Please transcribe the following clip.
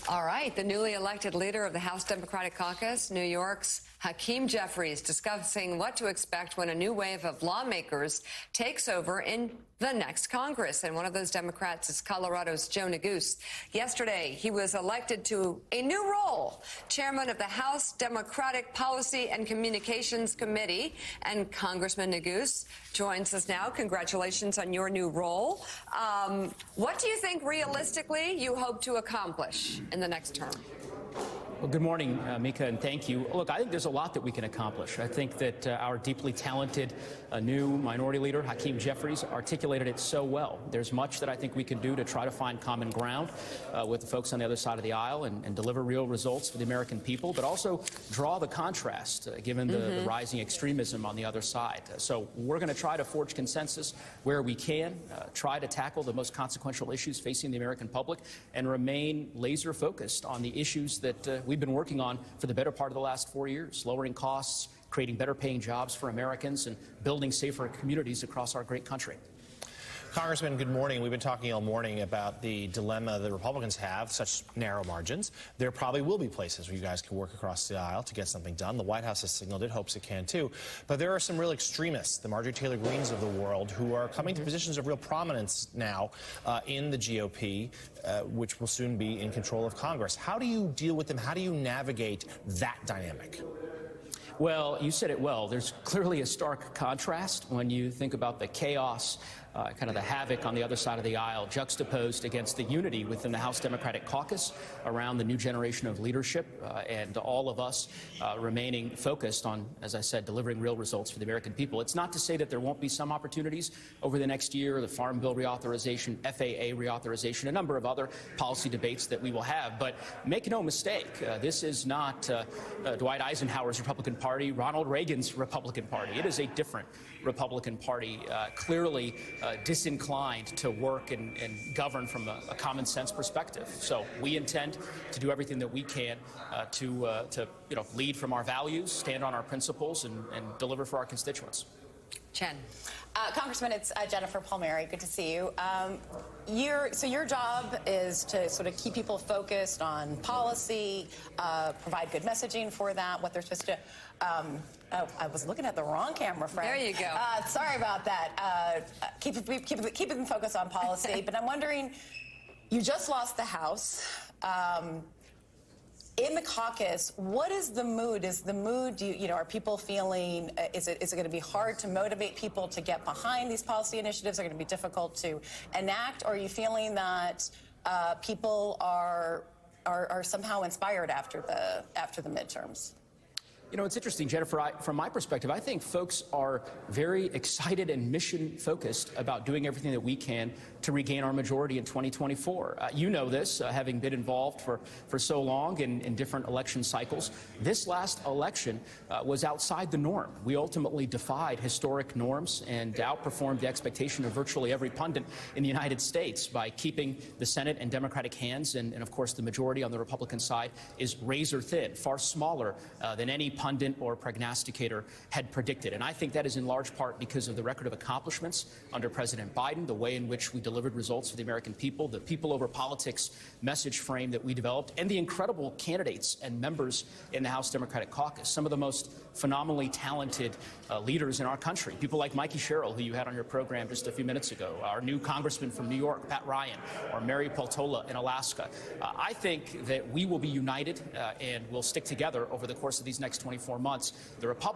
All right, the newly elected leader of the House Democratic Caucus, New York's Hakeem Jeffries, discussing what to expect when a new wave of lawmakers takes over in the next Congress. And one of those Democrats is Colorado's Joe Neguse. Yesterday, he was elected to a new role, chairman of the House Democratic Policy and Communications Committee. And Congressman Neguse joins us now. Congratulations on your new role. What do you think realistically you hope to accomplish in the next term? Well, good morning, Mika, and thank you. Look, I think there's a lot that we can accomplish. I think that our deeply talented new minority leader, Hakeem Jeffries, articulated it so well. There's much that I think we can do to try to find common ground with the folks on the other side of the aisle and deliver real results for the American people, but also draw the contrast given the rising extremism on the other side. So we're going to try to forge consensus where we can, try to tackle the most consequential issues facing the American public, and remain laser focused on the issues that we've been working on for the better part of the last 4 years, lowering costs, creating better paying jobs for Americans, and building safer communities across our great country. Congressman, good morning. We've been talking all morning about the dilemma the Republicans have, such narrow margins. There probably will be places where you guys can work across the aisle to get something done. The White House has signaled it, hopes it can too. But there are some real extremists, the Marjorie Taylor Greenes of the world, who are coming to positions of real prominence now in the GOP, which will soon be in control of Congress. How do you deal with them? How do you navigate that dynamic? Well, you said it well. There's clearly a stark contrast when you think about the chaos, kind of the havoc on the other side of the aisle, juxtaposed against the unity within the House Democratic Caucus around the new generation of leadership, and all of us remaining focused on, as I said, delivering real results for the American people. It's not to say that there won't be some opportunities over the next year, the Farm Bill reauthorization, FAA reauthorization, a number of other policy debates that we will have. But make no mistake, this is not Dwight Eisenhower's Republican Party, Ronald Reagan's Republican Party. It is a different Republican Party, clearly disinclined to work and govern from a common sense perspective. So we intend to do everything that we can to lead from our values, stand on our principles, and deliver for our constituents. Chen. Congressman, it's Jennifer Palmieri. Good to see you. So your job is to sort of keep people focused on policy, provide good messaging for that, what they're supposed to do. Oh, I was looking at the wrong camera, friend. There you go. Sorry about that. Keep them focused on policy. But I'm wondering, you just lost the House. In the caucus, what is the mood? Is the mood, are people feeling, is it going to be hard to motivate people to get behind these policy initiatives? Are going to be difficult to enact? Or are you feeling that people are somehow inspired after the midterms? You know, it's interesting, Jennifer. From my perspective, I think folks are very excited and mission-focused about doing everything that we can to regain our majority in 2024. You know this, having been involved for so long in different election cycles. This last election was outside the norm. We ultimately defied historic norms and outperformed the expectation of virtually every pundit in the United States by keeping the Senate in Democratic hands. And of course, the majority on the Republican side is razor thin, far smaller than any pundit or prognosticator had predicted. And I think that is in large part because of the record of accomplishments under President Biden, the way in which we delivered results for the American people, the people over politics message frame that we developed, and the incredible candidates and members in the House Democratic Caucus, some of the most phenomenally talented leaders in our country, people like Mikey Sherrill, who you had on your program just a few minutes ago, our new congressman from New York, Pat Ryan, or Mary Peltola in Alaska. I think that we will be united and will stick together over the course of these next 24 months. The Republicans